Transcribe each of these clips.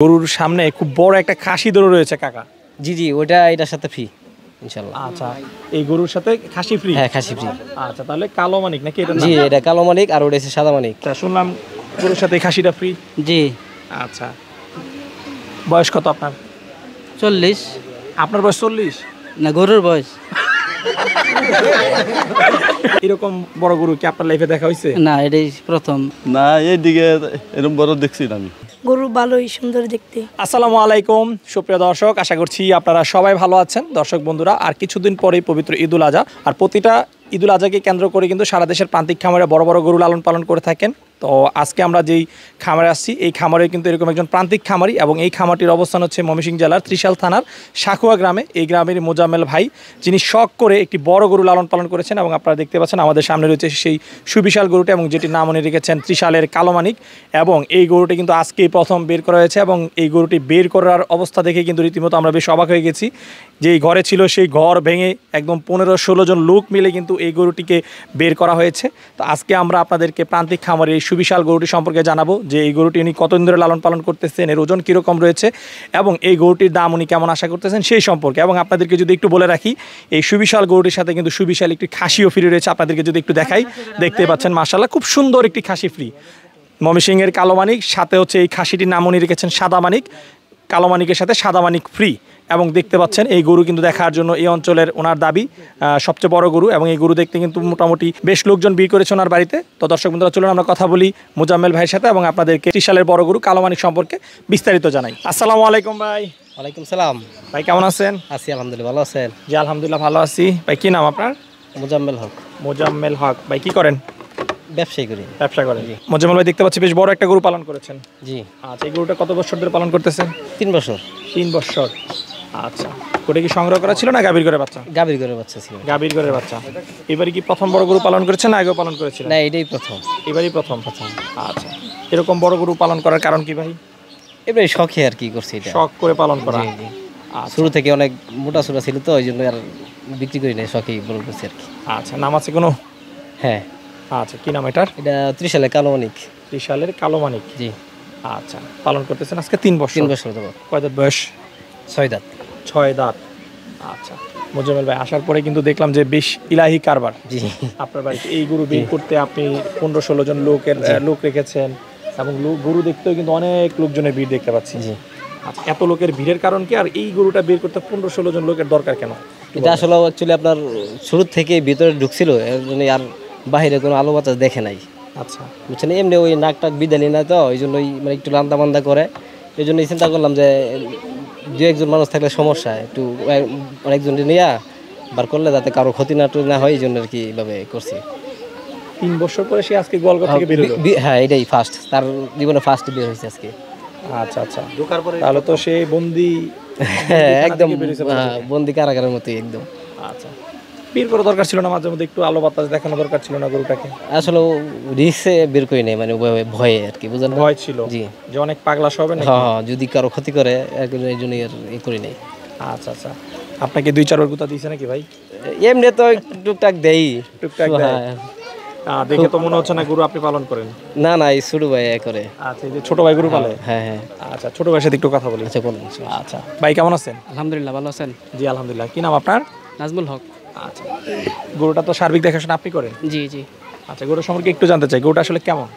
গরুর সামনে খুব বড় একটা খাসি দড়ি রয়েছে কাকা। জি জি, ওটা এটার সাথে ফ্রি ইনশাআল্লাহ। আচ্ছা, এই গরুর সাথে খাসি ফ্রি? হ্যাঁ, খাসি ফ্রি। আচ্ছা, তাহলে কালো মানিক নাকি এটা? জি, এটা কালো মানিক আর ওটা হচ্ছে সাদা মানিক। আচ্ছা, শুনলাম গরুর সাথে খাসিটা ফ্রি। জি। আচ্ছা, বয়স কত আপনার? 40। আপনার বয়স 40? না, গরুর বয়স। এরকম বড় গরু কি আপনার লাইফে দেখা হয়েছে? না, এটাই প্রথম। না, এইদিকে এরকম বড় দেখছি না আমি। গরু ভালোই সুন্দর দেখতে। আসসালামু আলাইকুম সুপ্রিয় দর্শক, আশা করছি আপনারা সবাই ভালো আছেন। দর্শক বন্ধুরা, আর কিছুদিন পরেই পবিত্র ঈদুল আজহা, আর প্রতিটা ঈদুল আজহাকে কেন্দ্র করে কিন্তু সারা দেশের প্রান্তিক খামারে বড় বড় গরু লালন পালন করে থাকেন। তো আজকে আমরা যেই খামারে আসছি, এই খামারে কিন্তু এরকম একজন প্রান্তিক খামারি, এবং এই খামারটির অবস্থান হচ্ছে ময়মনসিংহ জেলার ত্রিশাল থানার সাকুয়া গ্রামে। এই গ্রামের মোজাম্মেল ভাই, যিনি শখ করে একটি বড় গরু লালন পালন করেছেন, এবং আপনারা দেখতে পাচ্ছেন আমাদের সামনে রয়েছে সেই সুবিশাল গরুটা, এবং যেটির নাম উনি রেখেছেন ত্রিশালের কালো মানিক। এবং এই গরুটি কিন্তু আজকেই প্রথম বের করা হয়েছে, এবং এই গরুটি বের করার অবস্থা দেখে কিন্তু রীতিমতো আমরা বেশ অবাক হয়ে গেছি। যেই ঘরে ছিল সেই ঘর ভেঙে একদম 15-16 জন লোক মিলে কিন্তু এই গরুটিকে বের করা হয়েছে। তো আজকে আমরা আপনাদেরকে প্রান্তিক খামারের এই সুবিশাল গরুটি সম্পর্কে জানাবো, যে এই গরুটি উনি কতদিন ধরে লালন পালন করতেছেন, এর ওজন কীরকম রয়েছে, এবং এই গরুটির দাম উনি কেমন আশা করতেছেন সেই সম্পর্কে। এবং আপনাদেরকে যদি একটু বলে রাখি, এই সুবিশাল গরুটির সাথে কিন্তু সুবিশাল একটি খাসিও ফ্রি রয়েছে। আপনাদেরকে যদি একটু দেখাই, দেখতে পাচ্ছেন মাশাআল্লাহ খুব সুন্দর একটি খাসি ফ্রি। ময়মনসিংহের কালো মানিক, সাথে হচ্ছে এই খাসিটির নাম উনি রেখেছেন সাদা মানিক। কালো মানিকের সাথে সাদা মানিক ফ্রি। এবং দেখতে পাচ্ছেন এই গরু কিন্তু দেখার জন্য এই অঞ্চলের ওনার দাবি সবচেয়ে বড় গরু, এবং এই গরু দেখতে কিন্তু মোটামুটি বেশ লোকজন ভিড় করেছে ওনার বাড়িতে। তো দর্শক বন্ধুরা, চলুন আমরা কথা বলি মোজাম্মেল ভাইয়ের সাথে, এবং আপনাদেরকে ত্রিশালের বড় গরু কালো মানিক সম্পর্কে বিস্তারিত জানাই। আসসালামু আলাইকুম ভাই। ওয়ালাইকুম সালাম। ভাই কেমন আছেন? আছি আলহামদুলিল্লাহ, ভালো আছেন? জি আলহামদুলিল্লাহ ভালো আছি। ভাই কি নাম আপনার? মোজাম্মেল হক। মোজাম্মেল হক। ভাই কি করেন? ব্যবসায়ী করি। ব্যবসা করেন? মোজাম্মেল ভাই দেখতে পাচ্ছি বেশ বড় একটা গরু পালন করেছেন। জি। আচ্ছা, এই গরুটা কত বছর ধরে পালন করতেছেন? 3 বছর। 3 বছর। আচ্ছা, ওটা কি সংগ্রহ করা ছিল না গাভীর ঘরের বাচ্চা? গাভীর ঘরের বাচ্চা ছিল। গাভীর ঘরের বাচ্চা। এবারে কি প্রথম বড় গরু পালন করেছেন না আগেও পালন করেছিলেন? না, এটাই প্রথম। এবারই প্রথম। আচ্ছা, এরকম বড় গরু পালন করার কারণ কি ভাই? এবারে শখে আর কি করছি এটা। শখ করে পালন করা? জি জি। শুরু থেকে অনেক মোটা সোটা ছিল, তো ওই জন্য আর বিক্রি করি না, শখেই বড় করছি আর কি। আচ্ছা, নাম আছে কোনো? হ্যাঁ। আচ্ছা, কি নাম এটার? এটা ত্রিশালের কালো মানিক। ত্রিশালের কালো মানিক। জি। আচ্ছা, পালন করতেছেন আজকে 3 বছর? 3 বছর দেবো। কয় দাঁত বয়স? 6 দাঁত। 6 দাঁত। আচ্ছা, মোজাম্মেল ভাই আসার পরে কিন্তু দেখলাম যে বেশ ইলাহি কারবার। জি। আপনার বাড়িতে এই গরু বের করতে আপনি 15-16 জন লোক রেখেছেন, এবং গরু দেখতেও কিন্তু অনেক লোকজনের ভিড় দেখতে পাচ্ছি। জি। আচ্ছা, এত লোকের ভিড়ের কারণ কি, আর এই গরুটা বের করতে 15-16 জন লোকের দরকার কেন? এটা আসলে অ্যাকচুয়ালি আপনার শুরু থেকে ভিতরে ঢুকছিল, এর জন্য আর বাইরে কোনো আলো বাতাস দেখে নাই। আচ্ছা, বুঝছেন, এমনি ওই নাক টাক বিদানি না, তো ওই জন্যই মানে একটু লান্দা মান্দা করে। এই জন্যই চিন্তা করলাম যে 2-1 মানুষ থাকলে সমস্যা, একটু অনেকজন নিয়ে বার করলে যাতে কারো ক্ষতি না হয়, এই জন্য আর কি এইভাবে করছি। 3 বছর পরে সে আজকে গোয়ালঘর থেকে বের হলো? হ্যাঁ, এটাই ফার্স্ট, তার জীবনে ফার্স্ট বের হয়েছে আজকে। আচ্ছা আচ্ছা, তাহলে তো সে বন্দি একদম বন্দি কারাগারের মতোই একদম। আচ্ছা, বের করা দরকার ছিল না? মাঝে মধ্যে একটু আলো বাতাস দেখানো দরকার ছিল না গরুটাকে? আসলে রিস্কে বের করি নাই, মানে ভয়ে আর কি, বুঝলেন? ভয় ছিল? জি। যে অনেক পাগলা হবে না? হ্যাঁ, যদি কারো ক্ষতি করে, এই জন্যই আর করি নাই। আচ্ছা আচ্ছা, আপনাকে 2-4 বার গুতা দিয়েছে নাকি ভাই? এমনি তো টুকটাক দেই। টুকটাক দেয়? দেখে তো মনে হচ্ছে না গরু আপনি পালন করেন। না না, এই ছোট ভাই করে। আচ্ছা, এই যে ছোট ভাই গরু পালে? হ্যাঁ হ্যাঁ। আচ্ছা, ছোট ভাইয়ের সাথে একটু কথা বলি। আচ্ছা, বলুন। আচ্ছা ভাই, কেমন আছেন? আলহামদুলিল্লাহ, ভালো আছেন? জি আলহামদুলিল্লাহ। কি নাম আপনার? নাজমুল হক। আচ্ছা, গরুটা তো সার্বিক দেখাশোনা আপনি করেন? জি জি। আচ্ছা, গরুর সম্পর্কে একটু জানতে চাই, গরুটা আসলে কেমন?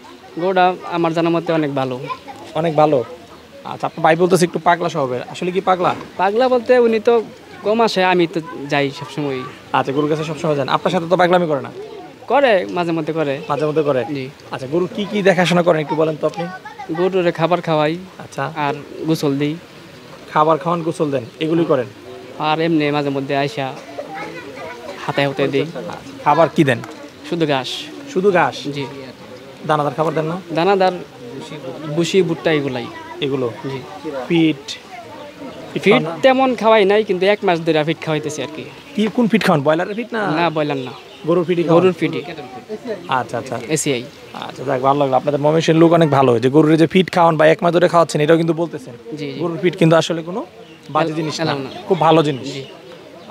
গরুটা আমার জানার মতে অনেক ভালো। অনেক ভালো। আচ্ছা, আপনার ভাই বলতেছে একটু পাগলা স্বভাবের, আসলে কি পাগলা? পাগলা বলতে উনি তো কম আসে, আমি তো যাই সবসময়। আচ্ছা, গরুর কাছে সবসময় যান? আপনার সাথে তো পাগলামি করে না? করে, মাঝে মধ্যে করে। মাঝে মধ্যে করে? জি। আচ্ছা, গরু কি কি দেখাশোনা করেন একটু বলেন তো আপনি? গরুরে খাবার খাওয়াই। আচ্ছা, আর গোসল দিই। খাবার খাওয়ান, গোসল দেন, এগুলি করেন? আর এমনি মাঝে মধ্যে আইসা হাতে হাতে দিই। খাবার কি দেন? শুধু ঘাস। শুধু ঘাস? জি। দানাদার খাবার দেন না? দানাদার, ভুসি, ভুট্টা এগুলাই। এগুলো? জি। ফিট? ফিট তেমন খাওয়াই নাই, কিন্তু 1 মাস ধরে ফিট খাওয়াইতেছি আর কি। কি কোন ফিট খাওয়ান? ব্রয়লারের ফিট না? না, বললাম না, গরুর ফিটই? গরুর ফিটই। আচ্ছা আচ্ছা। এসিআই। আচ্ছা, যাক ভালো লাগলো। আপনাদের ময়মনসিংহের লোক অনেক ভালো, যে গরুর যে ফিট খাওয়ান বা 1 মাস ধরে খাওয়াচ্ছেন, এটাও কিন্তু বলতেছেন। জি। গরুর ফিট কিন্তু আসলে কোনো বাজে জিনিস না, না। খুব ভালো জিনিস। জি।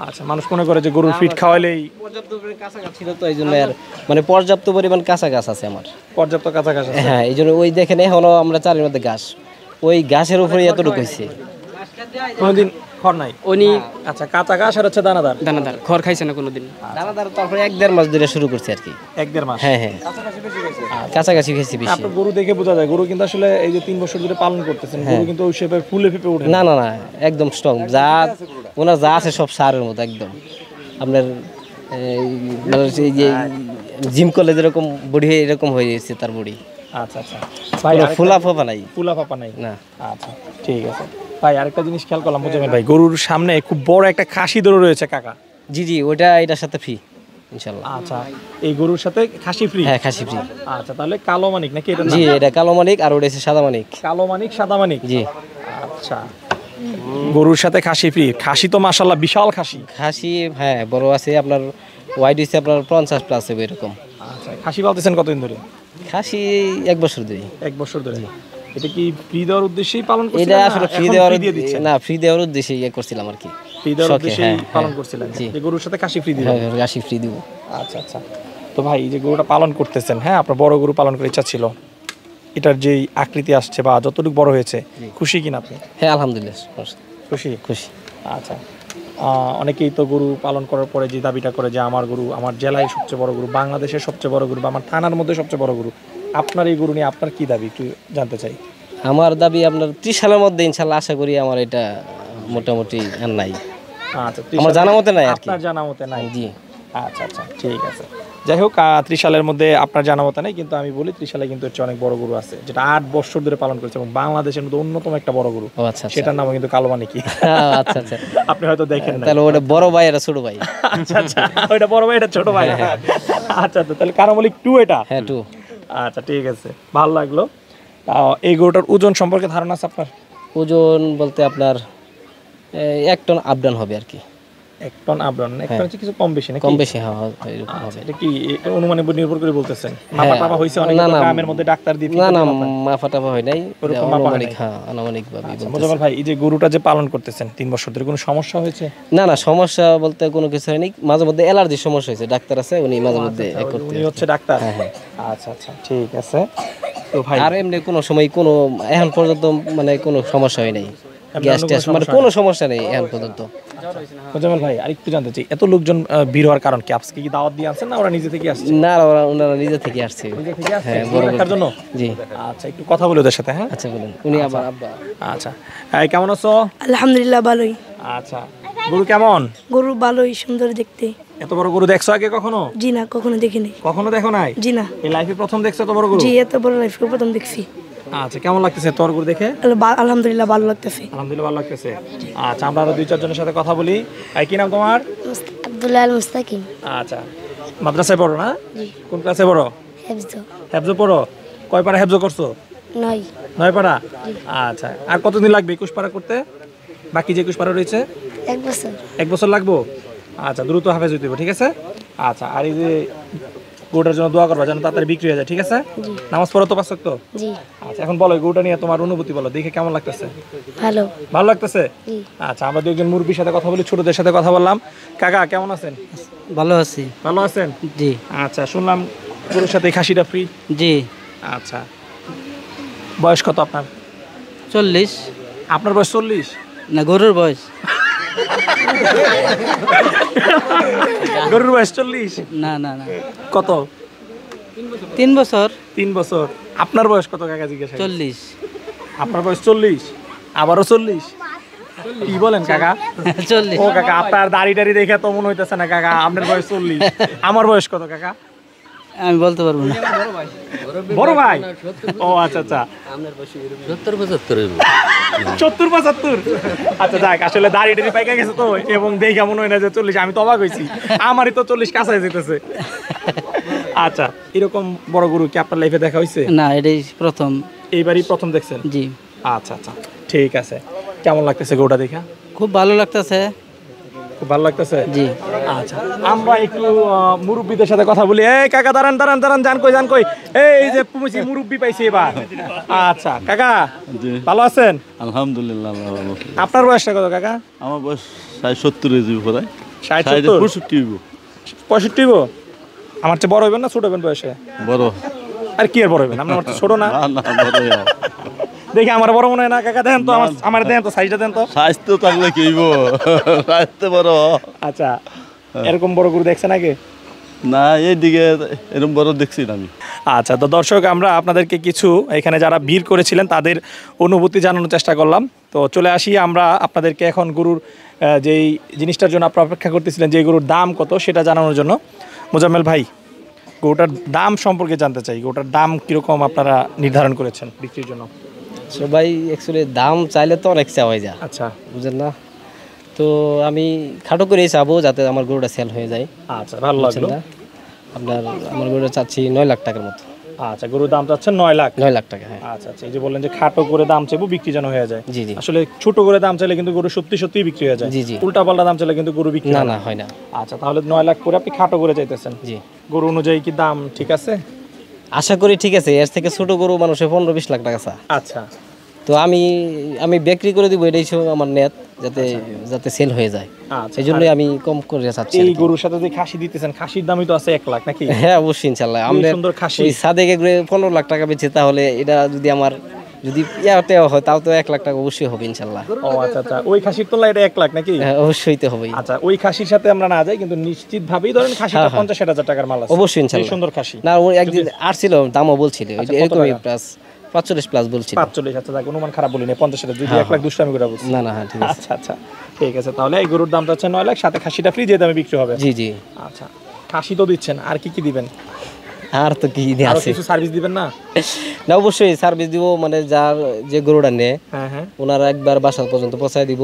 আচ্ছা, মানুষ মনে করে যে গরুর ফিট খাওয়াইলেই। পর্যাপ্ত পরিমাণ কাঁচা গাছ ছিল, তো এই জন্য আর মানে পর্যাপ্ত পরিমাণ কাঁচা গাছ আছে আমার। পর্যাপ্ত কাছাকাছি? হ্যাঁ, এই জন্য ওই দেখেন এখনো আমরা চারের মধ্যে ঘাস ওই ঘাসের উপরে এতটুকু হয়েছে। কোনোদিন খড় নাই? উনি আচ্ছা, কাঁচা ঘাস আর হচ্ছে দানাদার। দানাদার খড় খাইছে না কোনোদিন। দানাদার তারপরে 1-1.5 মাস ধরে শুরু করছে আর কি। 1-1.5 মাস। হ্যাঁ হ্যাঁ, কাছাকাছি খেয়েছি বেশি। আপনার গরু দেখে বোঝা যায় গরু কিন্তু আসলে এই যে 3 বছর ধরে পালন করতেছেন, গরু কিন্তু ওই শেপে ফুলে ফেপে ওঠে না না না, একদম স্ট্রং। যা ওনার যা আছে সব সারের মতো একদম। আপনার মানে এই যে জিম করলে যেরকম বডি হয় এরকম হয়ে গেছে তার বডি। আচ্ছা আচ্ছা ভাই, ফুলা ফোপা নাই। ফুলা ফাপা নাই না। আচ্ছা ঠিক আছে ভাই, আরেকটা জিনিস খেয়াল করলাম মোজাম্মেল ভাই, গরুর সামনে খুব বড় একটা খাসি দড় রয়েছে কাকা। জি জি, ওইটা এটার সাথে ফ্রি ইনশাল্লাহ। আচ্ছা, এই গরুর সাথে খাসি ফ্রি? হ্যাঁ, খাসি ফ্রি। আচ্ছা, তাহলে কালো মানিক নাকি এটা? জি, এটা কালো মানিক আর ওটা হচ্ছে সাদা মানিক। কালো মানিক সাদা মানিক। জি। আচ্ছা, গরুর সাথে খাসি ফ্রি। খাসি তো মাশাআল্লাহ বিশাল খাসি। খাসি হ্যাঁ বড় আছে, আপনার ওয়াইড হচ্ছে আপনার 50+ হবে এরকম। আচ্ছা, খাসি পালতেছেন কতদিন ধরে? খাসি 1 বছর ধরে। 1 বছর ধরে। এটা কি ফ্রি দেওয়ার উদ্দেশ্যেই পালন করছিলেন? এটা আসলে ফ্রি দেওয়ার না, ফ্রি দেওয়ার উদ্দেশ্যে ইয়ে করছিলাম আর কি। ফ্রি দেওয়ার উদ্দেশ্যেই পালন করছিলেন জি। যে গরুর সাথে খাসি ফ্রি দিবেন? হ্যাঁ, খাসি ফ্রি দিব। আচ্ছা আচ্ছা, তো ভাই এই যে গরুটা পালন করতেছেন, হ্যাঁ আপনার বড় গরু পালন করার ইচ্ছা ছিল, এটার যেই আকৃতি আসছে বা যতটুকু বড় হয়েছে, খুশি কিনা আপনি? হ্যাঁ আলহামদুলিল্লাহ খুশি। খুশি। আচ্ছা, অনেকেই তো গরু পালন করার পরে যে দাবিটা করে যে আমার গরু আমার জেলায় সবচেয়ে বড় গরু, বাংলাদেশের সবচেয়ে বড় গরু বা আমার থানার মধ্যে সবচেয়ে বড় গরু। আপনার এই গরু নিয়ে আপনার কি দাবি একটু জানতে চাই। আমার দাবি আপনার 30 সালের মধ্যে ইনশাল্লাহ আশা করি আমার এটা মোটামুটি আর নাই। আচ্ছা, আমার জানা মতে নাই আর কি। আপনার জানা মতে নাই? জি। আচ্ছা আচ্ছা ঠিক আছে, যাই হোক 30 সালের মধ্যে আপনার জানা মতে নাই, কিন্তু আমি বলি 30 সালে কিন্তু হচ্ছে অনেক বড় গরু আছে যেটা 8 বছর ধরে পালন করেছে এবং বাংলাদেশের মধ্যে অন্যতম একটা বড় গরু। ও আচ্ছা, সেটার নাম কিন্তু কালো মানিকি। আচ্ছা আচ্ছা, আপনি হয়তো দেখেন না। তাহলে ওটা বড় ভাই এটা ছোট ভাই? আচ্ছা আচ্ছা, ওইটা বড় ভাই এটা ছোট ভাই। আচ্ছা আচ্ছা, তাহলে কালো মালিক 2 এটা? হ্যাঁ 2। আচ্ছা ঠিক আছে, ভালো লাগলো। এই গরুটার ওজন সম্পর্কে ধারণা আছে আপনার? ওজন বলতে আপনার 1 টন আপ ডাউন হবে আর কি। 1 টন আপ ডাউন? 1 টন কিছু কম বেশি নাকি? কম বেশি হ্যাঁ এরকম হবে। এটা কি অনুমানের উপর নির্ভর করে বলতেছেন? মাপা টাপা হইছে অনেক গ্রামের মধ্যে ডাক্তার দিয়ে? না না, মাপা টাপা হয় নাই, ওরকম মাপা হয় নাই? হ্যাঁ আনুমানিক ভাবে বলতেছি। মোজাম্মেল ভাই, এই যে গরুটা যে পালন করতেছেন 3 বছর ধরে, কোনো সমস্যা হয়েছে? না না, সমস্যা বলতে কোনো কিছু হয়নি। মাঝে মধ্যে অ্যালার্জির সমস্যা হয়েছে, ডাক্তার আছে উনি মাঝে মধ্যে করতে। উনি হচ্ছে ডাক্তার? হ্যাঁ। আচ্ছা আচ্ছা ঠিক আছে। তো ভাই আর এমনি কোনো সময় কোনো এখন পর্যন্ত মানে কোনো সমস্যা হয় নাই, এমনি গ্যাস অন্য ট্যাস কোনো মানে কোনো সমস্যা নেই এখন পর্যন্ত। মোজাম্মেল ভাই আরেকটু জানতে চাই, এত লোকজন ভিড় হওয়ার কারণ কি? আজকে কি দাওয়াত দিয়ে আসছেন না ওরা নিজে থেকে আসছে? না, ওনারা নিজে থেকে আসছে। নিজে থেকে আসছে হ্যাঁ, গরু রাখার জন্য? জি। আচ্ছা, একটু কথা বলে ওদের সাথে। হ্যাঁ আচ্ছা বলুন। উনি আবার আব্বা। আচ্ছা, এই কেমন আছো? আলহামদুলিল্লাহ ভালোই। আচ্ছা, গরু কেমন? গরু ভালোই, সুন্দর দেখতে। এত বড় গরু দেখছো আগে কখনো? জি না, কখনো দেখিনি। কখনো দেখো নাই? জি না। এই লাইফে প্রথম দেখছো এত বড় গরু? জি, এত বড় লাইফে প্রথম দেখছি। আচ্ছা, কেমন লাগতেছে তোর গরু দেখে? আলহামদুলিল্লাহ ভালো লাগতেছে। আলহামদুলিল্লাহ ভালো লাগতেছে। আচ্ছা, আমরা আরো 2-4 জনের সাথে কথা বলি। এই কি নাম তোমার? আব্দুল্লাহ আল মুস্তাকিম। আচ্ছা, মাদ্রাসায় পড়ো না? কোন ক্লাসে পড়ো? হেফজো পড়ো? কয় পারা হেফজো করছো? 9 পারা। আচ্ছা, আর কতদিন লাগবে 21 পারা করতে? বাকি যে 21 পারা রয়েছে? 1 বছর। 1 বছর লাগবে। আচ্ছা, দ্রুত হাফেজ হইতে হবে, ঠিক আছে? আচ্ছা, আর এই যে গরুটার জন্য দোয়া করবা যেন তাড়াতাড়ি বিক্রি হয়ে যায়, ঠিক আছে? নামাজ পড়ো তো 5 ওয়াক্ত? জি। আচ্ছা, এখন বলো গরুটা নিয়ে তোমার অনুভূতি বলো, দেখে কেমন লাগতেছে? ভালো। ভালো লাগতেছে? আচ্ছা, আমরা 2 জন মুরব্বির সাথে কথা বলি, ছোটদের সাথে কথা বললাম। কাকা কেমন আছেন? ভালো আছি। ভালো আছেন? জি। আচ্ছা, শুনলাম গরুর সাথে খাসিটা ফ্রি? জি। আচ্ছা, বয়স কত আপনার? 40। আপনার বয়স 40? না, গরুর বয়স। গরুর বয়স 40? না না না, কত? 3 বছর। 3 বছর। আপনার বয়স কত কাকা জিজ্ঞাসা? 40। আপনার বয়স 40? আবারও 40? কি বলেন কাকা? 40। ও কাকা, আপনার দাড়ি টাড়ি দেখে তো মনে হইতেছে না কাকা আপনার বয়স 40। আমার বয়স কত কাকা? আমি বলতে পারবো না। বড় ভাই? ও আচ্ছা আচ্ছা, 70-75। আচ্ছা যাক, আসলে দাড়ি টাড়ি পাইকা গেছে তো এবং দেখে মনে হয় না যে 40। আমি তো অবাক হয়েছি, আমারই তো 40 কাছাই যেতেছে। আচ্ছা, এরকম বড় গরু কি আপনার লাইফে দেখা হয়েছে? না, এটাই প্রথম। এইবারই প্রথম দেখছেন? জি। আচ্ছা আচ্ছা ঠিক আছে, কেমন লাগতেছে গরুটা দেখা? খুব ভালো লাগতেছে। খুব ভালো লাগতেছে? জি। আচ্ছা, আমরা একটু মুরব্বীদের সাথে কথা বলি। এই কাকা দাঁড়ান দাঁড়ান দাঁড়ান, জান কই? এই যে মুরব্বী পাইছি এবার। আচ্ছা কাকা ভালো আছেন? আলহামদুলিল্লাহ ভালো। আপনার বয়সটা কত কাকা? আমার বয়স 70 হয়ে যাবে প্রায়। 60-70? 65? আমার চেয়ে বড় হইবেন না ছোট হইবেন বয়সে? বড়। আর কি আর বড় হইবেন? আপনার তো ছোট না। না বড়। দেখি আমার বড় মনে হয় না কাকা, দেন তো আমার দেন তো সাইজটা দেন তো। স্বাস্থ্য থাকলে কি হইব, স্বাস্থ্য বড়। আচ্ছা, এরকম বড় গরু দেখছেন আগে? না, এইদিকে এরকম বড় দেখছি না আমি। আচ্ছা, তো দর্শক আমরা আপনাদেরকে কিছু এখানে যারা ভিড় করেছিলেন তাদের অনুভূতি জানানোর চেষ্টা করলাম। তো চলে আসি আমরা আপনাদেরকে এখন গরুর যেই জিনিসটার জন্য আপনারা অপেক্ষা করতেছিলেন, যে গরুর দাম কত সেটা জানানোর জন্য। মোজাম্মেল ভাই, গরুটার দাম সম্পর্কে জানতে চাই, গরুটার দাম কীরকম আপনারা নির্ধারণ করেছেন বিক্রির জন্য? সবাই অ্যাকচুয়ালি দাম চাইলে তো অনেক চাওয়া যায়, আচ্ছা বুঝলেন না? তো আমি খাটো করেই চাবো যাতে আমার গরুটা সেল হয়ে যায়। আচ্ছা, ভালো লাগলো। বুঝছেন না? আপনার আমার গরুটা চাচ্ছি 9 লাখ টাকার মতো। আচ্ছা, গরুর দাম চাচ্ছেন 9 লাখ? 9 লাখ টাকা, হ্যাঁ। আচ্ছা আচ্ছা, এই যে বললেন যে খাটো করে দাম চাইবো বিক্রি যেন হয়ে যায়। জি জি আসলে ছোট করে দাম চাইলে কিন্তু গরু সত্যি সত্যি বিক্রি হয়ে যায়। জি জি। উল্টা পাল্টা দাম চাইলে কিন্তু গরু বিক্রি না হয় না, হয় না। আচ্ছা, তাহলে 9 লাখ করে আপনি খাটো করে চাইতেছেন। জি, গরু অনুযায়ী কি দাম ঠিক আছে? আশা করি ঠিক আছে। এর থেকে ছোট গরু মানুষের 15-20 লাখ টাকা চা। আচ্ছা তো আমি বিক্রি করে দিব, এটাই ছিল আমার নেট, যাতে সেল হয়ে যায়। আচ্ছা, সেই জন্যই আমি কম করে চাচ্ছি আর এই কি। গরুর সাথে যে খাসি দিতেছেন, খাসির দামই তো আছে 1 লাখ নাকি? হ্যাঁ, অবশ্যই ইনশাল্লাহ। এই আমরা সুন্দর খাসি। ওই সাদেকে ঘুরে 15 লাখ টাকা বেচে, তাহলে এটা যদি আমার যদি ইয়াতে হয় তাও তো 1 লাখ টাকা অবশ্যই হবে ইনশাল্লাহ। ও আচ্ছা আচ্ছা, ওই খাসির তুলনায় এটা 1 লাখ নাকি? হ্যাঁ, অবশ্যই তো হবেই। আচ্ছা, ওই খাসির সাথে আমরা না যাই, কিন্তু নিশ্চিত ভাবেই ধরেন খাসিটা 50-60 টাকার মাল আছে। অবশ্যই এই ইনশাল্লাহ। সুন্দর খাসি না, ও একদিন আসছিল, দামও বলছিল আচ্ছা, কত এরকমই টাকা? প্লাস 45 প্লাস বলছিল। 45। আচ্ছা, যাক, অনুমান খারাপ বলিনি, 50 যদি 1 লাখ দুষ্টামি করে বলছি। না না, হ্যাঁ ঠিক আছে। আচ্ছা আচ্ছা, ঠিক আছে। তাহলে এই গরুর দামটা হচ্ছে 9 লাখ, সাথে খাসিটা ফ্রি, যে দামে বিক্রি হবে। জি জি। আচ্ছা, খাসি তো দিচ্ছেন, আর কি কি দিবেন? আর তো কি আরো আছে কিছু সার্ভিস দিবেন না? না, অবশ্যই সার্ভিস দিব। মানে যে গরুটা নেয় হ্যাঁ হ্যাঁ। ওনারা একবার বাসা পর্যন্ত পৌঁছায় দিব,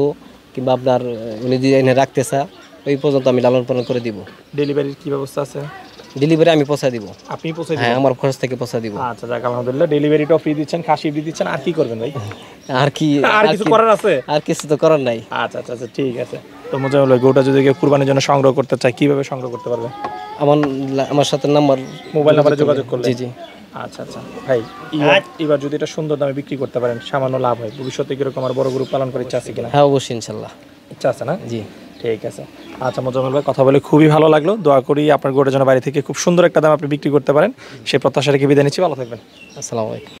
কিংবা আপনার উনি যদি এনে রাখতে চা ওই পর্যন্ত আমি লালন পালন করে দিব। ডেলিভারির কি ব্যবস্থা আছে? ডেলিভারি আমি পৌঁছা দিব। আপনি পৌঁছে হ্যাঁ, দিবেন? আমার খরচ থেকে পৌঁছা দিব। আচ্ছা, যাক, আলহামদুলিল্লাহ। ডেলিভারিটাও ফ্রি দিচ্ছেন, খাসি ফ্রি দিচ্ছেন, আর কি করবেন ভাই? আর কি আর কিছু করার আছে? আর কিছু তো করার নাই। আচ্ছা আচ্ছা আচ্ছা, ঠিক আছে। তো মোজাম্মেল ভাই, গরুটা যদি কেউ কুরবানির জন্য সংগ্রহ করতে চায়, কিভাবে সংগ্রহ করতে পারবে? আমার সাথে নাম্বার, মোবাইল নাম্বারে যোগাযোগ করলে? জি জি। আচ্ছা আচ্ছা ভাই, এবার যদি এটা সুন্দর দামে বিক্রি করতে পারেন, সামান্য লাভ হয়। ভবিষ্যতে কিরকম আর বড় গরু পালন করার ইচ্ছা আছে কিনা? হ্যাঁ, অবশ্যই ইনশাল্লাহ। ইচ্ছা আছে না? জি। ঠিক আছে। আচ্ছা মোজাম্মেল ভাই, কথা বলে খুবই ভালো লাগলো। দোয়া করি আপনার গরুটার জন্য বাড়ি থেকে খুব সুন্দর একটা দাম আপনি বিক্রি করতে পারেন, সেই প্রত্যাশা রেখে বিদায় নিচ্ছি। ভালো থাকবেন। আসসালামু আলাইকুম।